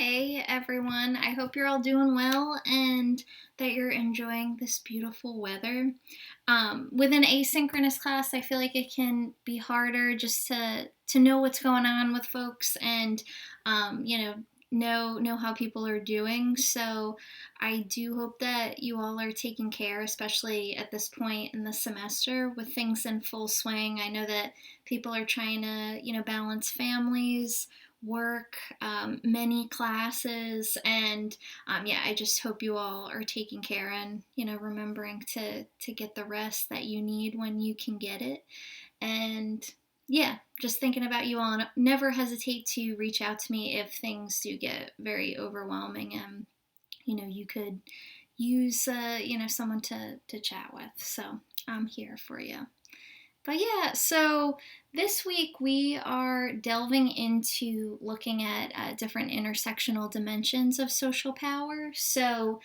Hey everyone, I hope you're all doing well and that you're enjoying this beautiful weather. With an asynchronous class, I feel like it can be harder just to know what's going on with folks and know how people are doing. So I do hope that you all are taking care, especially at this point in the semester with things in full swing. I know that people are trying to balance families, work, many classes, and yeah, I just hope you all are taking care and remembering to get the rest that you need when you can get it. And yeah, just thinking about you all. And never hesitate to reach out to me if things do get very overwhelming and you could use someone to chat with. So I'm here for you. But yeah, so this week we are delving into looking at different intersectional dimensions of social power. So,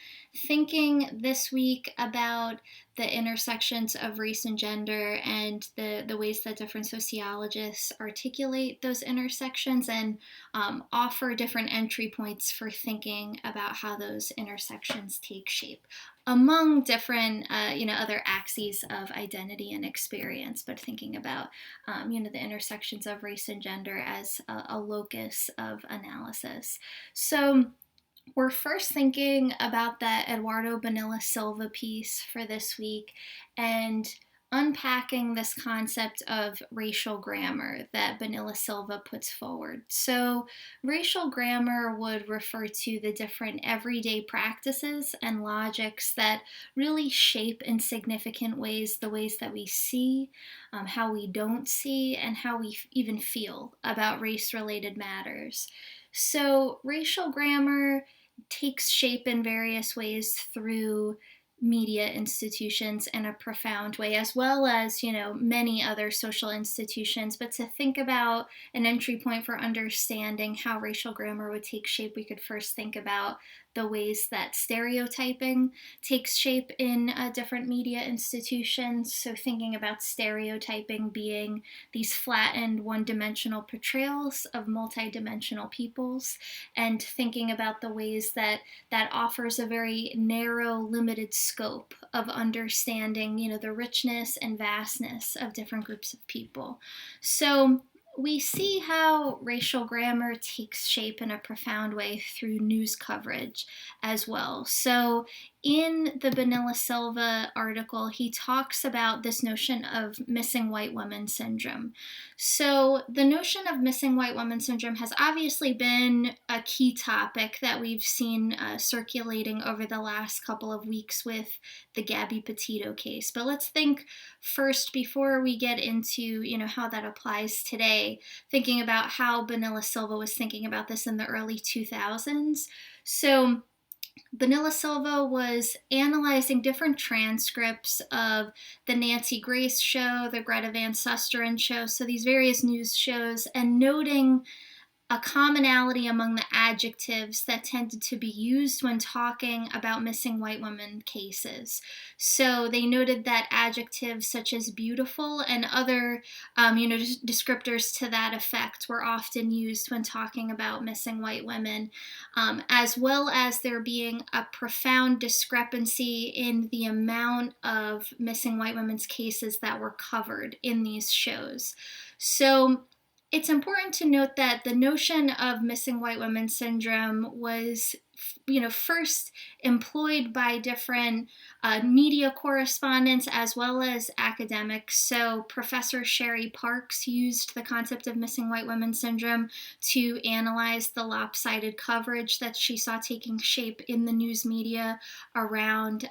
thinking this week about the intersections of race and gender and the ways that different sociologists articulate those intersections and offer different entry points for thinking about how those intersections take shape among different other axes of identity and experience, but thinking about the intersections of race and gender as a locus of analysis. So we're first thinking about that Eduardo Bonilla Silva piece for this week and unpacking this concept of racial grammar that Bonilla Silva puts forward. So, racial grammar would refer to the different everyday practices and logics that really shape in significant ways the ways that we see, how we don't see, and how we even feel about race related matters. So, racial grammar takes shape in various ways through media institutions in a profound way, as well as, many other social institutions. But to think about an entry point for understanding how racial grammar would take shape, we could first think about the ways that stereotyping takes shape in different media institutions. So, thinking about stereotyping being these flattened, one dimensional portrayals of multidimensional peoples, and thinking about the ways that that offers a very narrow, limited scope of understanding, the richness and vastness of different groups of people. So we see how racial grammar takes shape in a profound way through news coverage as well. So, in the Bonilla Silva article, he talks about this notion of missing white woman syndrome. So, the notion of missing white woman syndrome has obviously been a key topic that we've seen circulating over the last couple of weeks with the Gabby Petito case. But let's think first, before we get into how that applies today, thinking about how Bonilla Silva was thinking about this in the early 2000s. So, Bonilla Silva was analyzing different transcripts of the Nancy Grace show, the Greta Van Susteren show, so these various news shows, and noting a commonality among the adjectives that tended to be used when talking about missing white women cases. So they noted that adjectives such as beautiful and other, descriptors to that effect were often used when talking about missing white women, as well as there being a profound discrepancy in the amount of missing white women's cases that were covered in these shows. So it's important to note that the notion of missing white women syndrome was first employed by different media correspondents as well as academics. So Professor Sherry Parks used the concept of missing white women syndrome to analyze the lopsided coverage that she saw taking shape in the news media around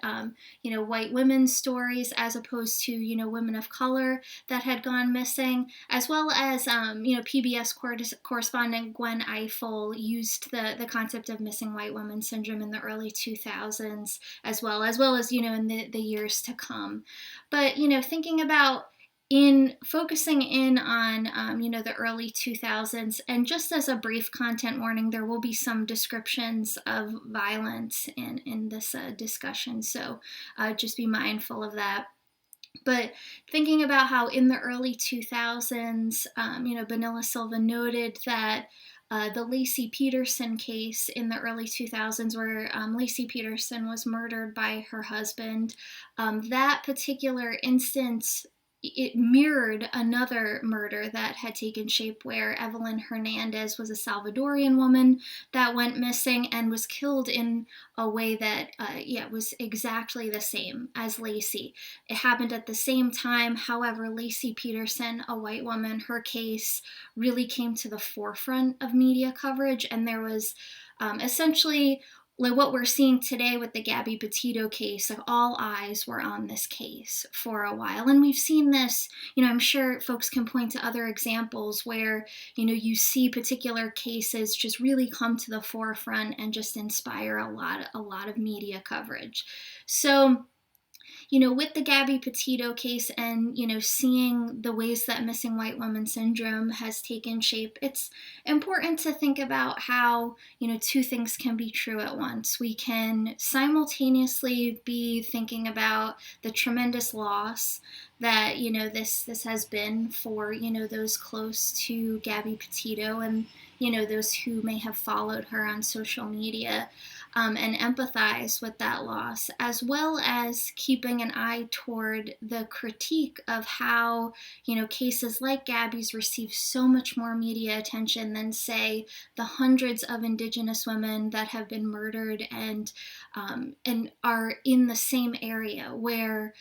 white women's stories as opposed to women of color that had gone missing, as well as PBS correspondent Gwen Ifill used the concept of missing white women syndrome in the early 2000s as well as in the years to come. But thinking about in focusing in on the early 2000s, and just as a brief content warning, there will be some descriptions of violence in this discussion, so just be mindful of that. But thinking about how in the early 2000s, Bonilla Silva noted that the Laci Peterson case in the early 2000s, where Laci Peterson was murdered by her husband. That particular instance, it mirrored another murder that had taken shape where Evelyn Hernandez was a Salvadorian woman that went missing and was killed in a way that, was exactly the same as Laci. It happened at the same time. However, Laci Peterson, a white woman, her case really came to the forefront of media coverage, and there was essentially like what we're seeing today with the Gabby Petito case. Like, all eyes were on this case for a while, and we've seen this. I'm sure folks can point to other examples where you see particular cases just really come to the forefront and just inspire a lot of media coverage. So with the Gabby Petito case and, seeing the ways that missing white woman syndrome has taken shape, it's important to think about how, two things can be true at once. We can simultaneously be thinking about the tremendous loss that, this has been for, those close to Gabby Petito and, those who may have followed her on social media. And empathize with that loss, as well as keeping an eye toward the critique of how, cases like Gabby's receive so much more media attention than, say, the hundreds of Indigenous women that have been murdered and are in the same area where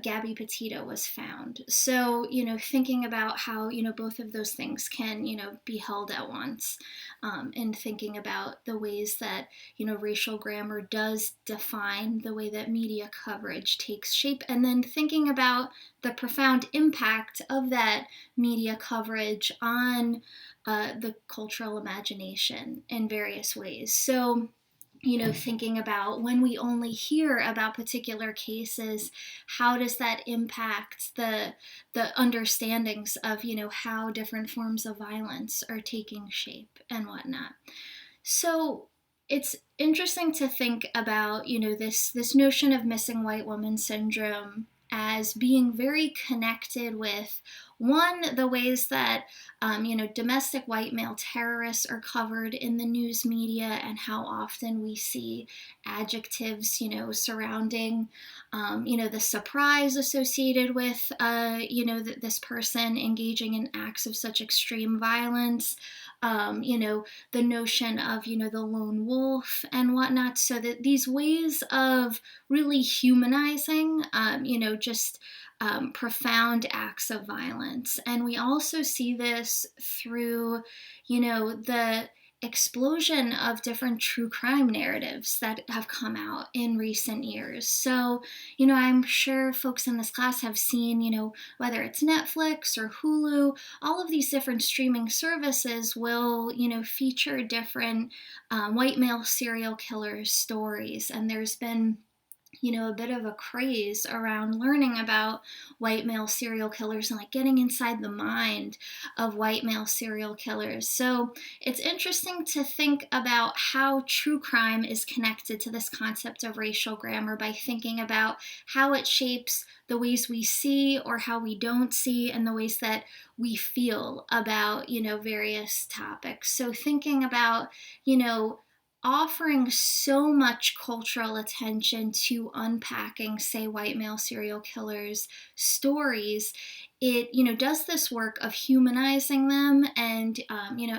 Gabby Petito was found. So, thinking about how, both of those things can, be held at once, and thinking about the ways that, racial grammar does define the way that media coverage takes shape, and then thinking about the profound impact of that media coverage on the cultural imagination in various ways. So, thinking about when we only hear about particular cases, how does that impact the understandings of, how different forms of violence are taking shape and whatnot. So it's interesting to think about, this notion of missing white woman syndrome as being very connected with, one, the ways that domestic white male terrorists are covered in the news media, and how often we see adjectives surrounding the surprise associated with this person engaging in acts of such extreme violence, the notion of the lone wolf and whatnot. So that these ways of really humanizing just profound acts of violence. And we also see this through, the explosion of different true crime narratives that have come out in recent years. So, I'm sure folks in this class have seen, whether it's Netflix or Hulu, all of these different streaming services will, feature different white male serial killers stories. And there's been a bit of a craze around learning about white male serial killers and like getting inside the mind of white male serial killers. So it's interesting to think about how true crime is connected to this concept of racial grammar by thinking about how it shapes the ways we see or how we don't see, and the ways that we feel about, various topics. So thinking about, offering so much cultural attention to unpacking, say, white male serial killers' stories, it does this work of humanizing them and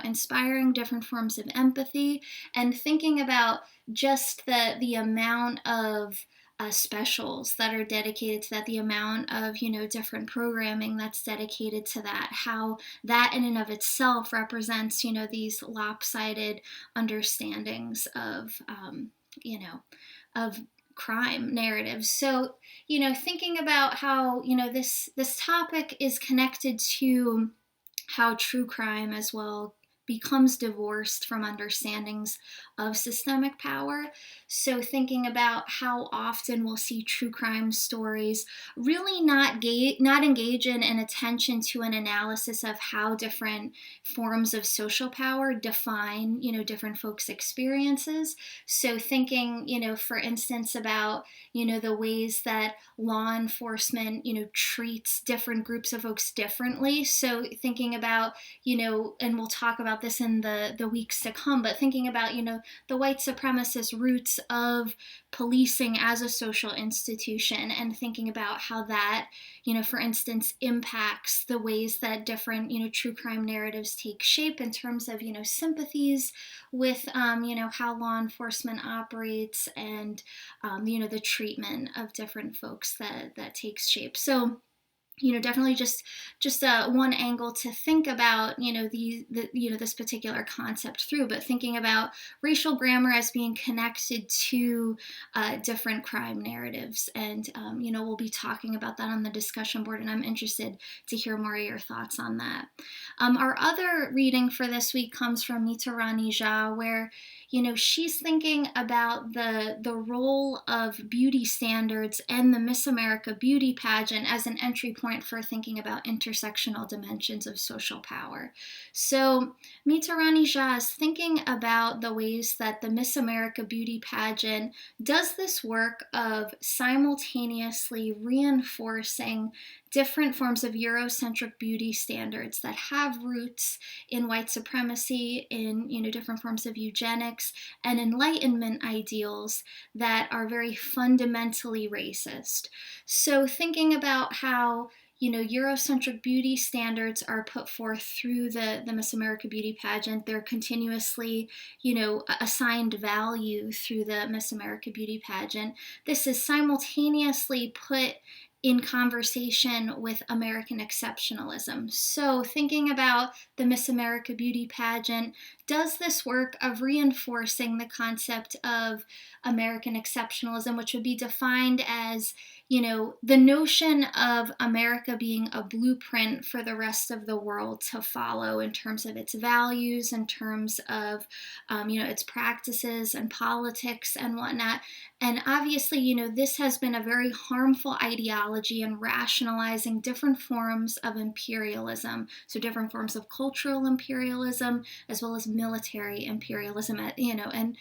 inspiring different forms of empathy, and thinking about just the amount of specials that are dedicated to that, the amount of different programming that's dedicated to that, how that in and of itself represents these lopsided understandings of of crime narratives. So thinking about how this topic is connected to how true crime as well becomes divorced from understandings of systemic power. So thinking about how often we'll see true crime stories really not engage in an attention to an analysis of how different forms of social power define, different folks' experiences. So thinking, for instance, about, the ways that law enforcement, treats different groups of folks differently. So thinking about, and we'll talk about about this in the weeks to come, but thinking about, the white supremacist roots of policing as a social institution, and thinking about how that, for instance, impacts the ways that different, true crime narratives take shape in terms of, sympathies with, how law enforcement operates, and, the treatment of different folks that takes shape. So, definitely just one angle to think about, this particular concept through, but thinking about racial grammar as being connected to different crime narratives. And, we'll be talking about that on the discussion board, and I'm interested to hear more of your thoughts on that. Our other reading for this week comes from Mitarani Jha, where, she's thinking about the role of beauty standards and the Miss America beauty pageant as an entry point for thinking about intersectional dimensions of social power. So Mitarani Jha is thinking about the ways that the Miss America beauty pageant does this work of simultaneously reinforcing different forms of Eurocentric beauty standards that have roots in white supremacy, in different forms of eugenics, and Enlightenment ideals that are very fundamentally racist. So thinking about how Eurocentric beauty standards are put forth through the Miss America beauty pageant. They're continuously, assigned value through the Miss America beauty pageant. This is simultaneously put in conversation with American exceptionalism. So thinking about the Miss America beauty pageant does this work of reinforcing the concept of American exceptionalism, which would be defined as, the notion of America being a blueprint for the rest of the world to follow in terms of its values, in terms of, its practices and politics and whatnot. And obviously, this has been a very harmful ideology in rationalizing different forms of imperialism. So different forms of cultural imperialism, as well as military imperialism, and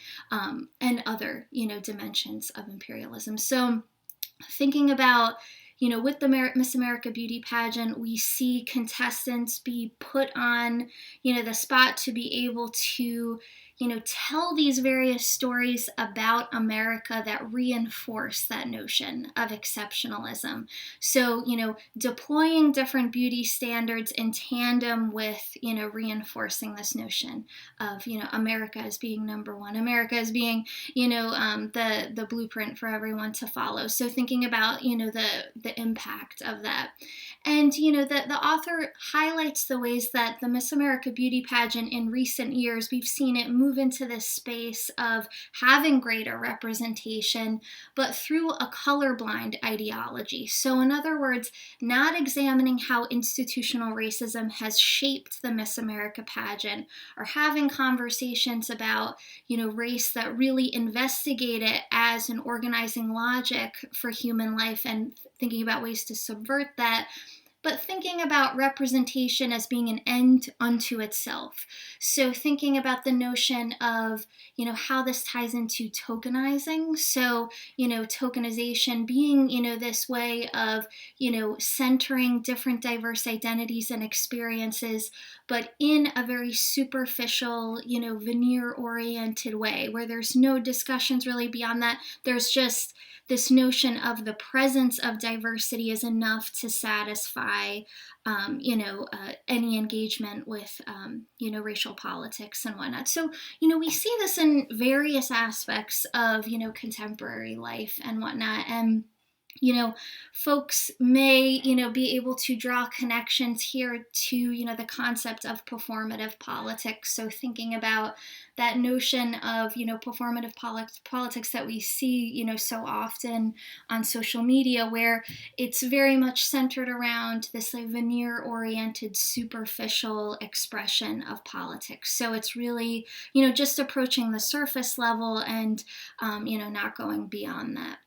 other, dimensions of imperialism. So thinking about, with the Miss America beauty pageant, we see contestants be put on, the spot to be able to, tell these various stories about America that reinforce that notion of exceptionalism. So, deploying different beauty standards in tandem with, reinforcing this notion of, America as being number one, America as being, the blueprint for everyone to follow. So thinking about, the impact of that. And, the author highlights the ways that the Miss America beauty pageant in recent years, we've seen it move into this space of having greater representation, but through a colorblind ideology. So in other words, not examining how institutional racism has shaped the Miss America pageant, or having conversations about, race that really investigate it as an organizing logic for human life, and thinking about ways to subvert that, but thinking about representation as being an end unto itself. So thinking about the notion of, how this ties into tokenizing. So, tokenization being, this way of, centering different diverse identities and experiences, but in a very superficial, veneer-oriented way, where there's no discussions really beyond that. There's just this notion of the presence of diversity is enough to satisfy, any engagement with, racial politics and whatnot. So, we see this in various aspects of, contemporary life and whatnot. And folks may, be able to draw connections here to, the concept of performative politics. So thinking about that notion of, performative politics that we see, so often on social media, where it's very much centered around this veneer-oriented, superficial expression of politics. So it's really, just approaching the surface level and, not going beyond that.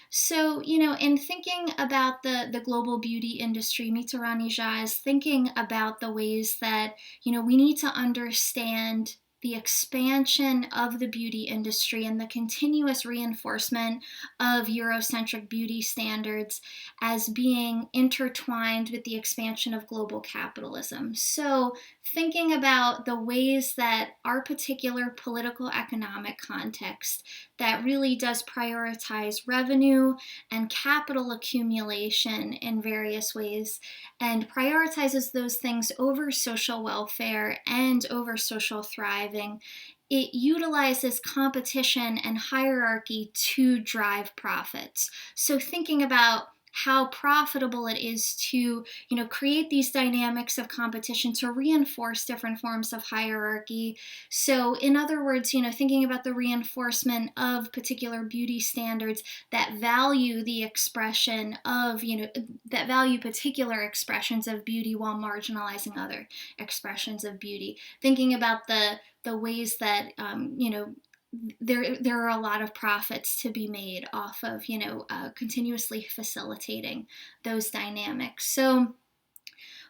So, in thinking about the global beauty industry, Mitarani Jha is thinking about the ways that, we need to understand the expansion of the beauty industry and the continuous reinforcement of Eurocentric beauty standards as being intertwined with the expansion of global capitalism. So, thinking about the ways that our particular political economic context that really does prioritize revenue and capital accumulation in various ways and prioritizes those things over social welfare and over social thriving, it utilizes competition and hierarchy to drive profits. So thinking about how profitable it is to, create these dynamics of competition to reinforce different forms of hierarchy. So in other words, thinking about the reinforcement of particular beauty standards that value the expression of, that value particular expressions of beauty while marginalizing other expressions of beauty. Thinking about the ways that there are a lot of profits to be made off of continuously facilitating those dynamics. So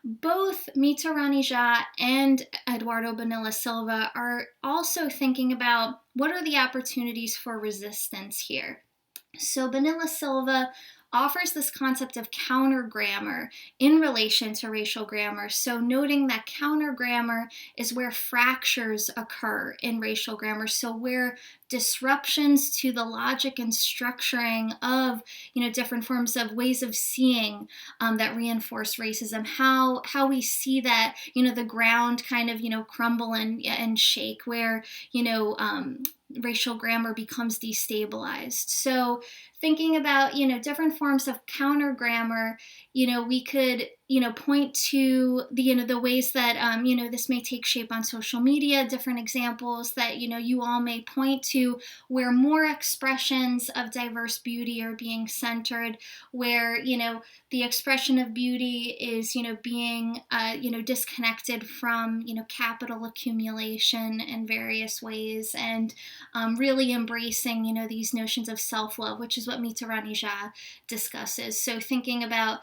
both Mita Rani Jha and Eduardo Bonilla Silva are also thinking about what are the opportunities for resistance here. So Bonilla Silva offers this concept of counter grammar in relation to racial grammar. So noting that counter grammar is where fractures occur in racial grammar. So where disruptions to the logic and structuring of different forms of ways of seeing that reinforce racism, how we see that the ground kind of crumble and shake, where racial grammar becomes destabilized. So thinking about different forms of counter grammar, we could point to the ways that this may take shape on social media, different examples that you all may point to where more expressions of diverse beauty are being centered, where the expression of beauty is being disconnected from capital accumulation in various ways, and really embracing these notions of self-love, which is what Mita Rani Jha discusses. So thinking about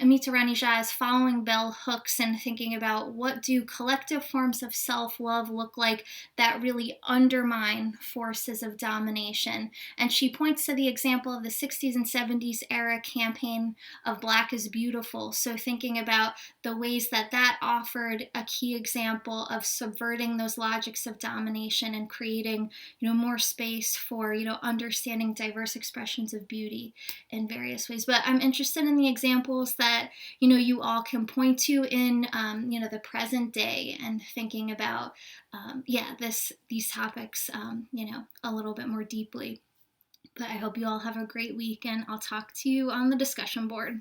Mita Rani Jha is following bell hooks and thinking about what do collective forms of self-love look like that really undermine forces of domination. And she points to the example of the 60s and 70s era campaign of Black is Beautiful. So thinking about the ways that offered a key example of subverting those logics of domination and creating more space for understanding diverse expressions of beauty in various ways. But I'm interested in the examples that you all can point to in the present day, and thinking about these topics a little bit more deeply. But I hope you all have a great week, and I'll talk to you on the discussion board.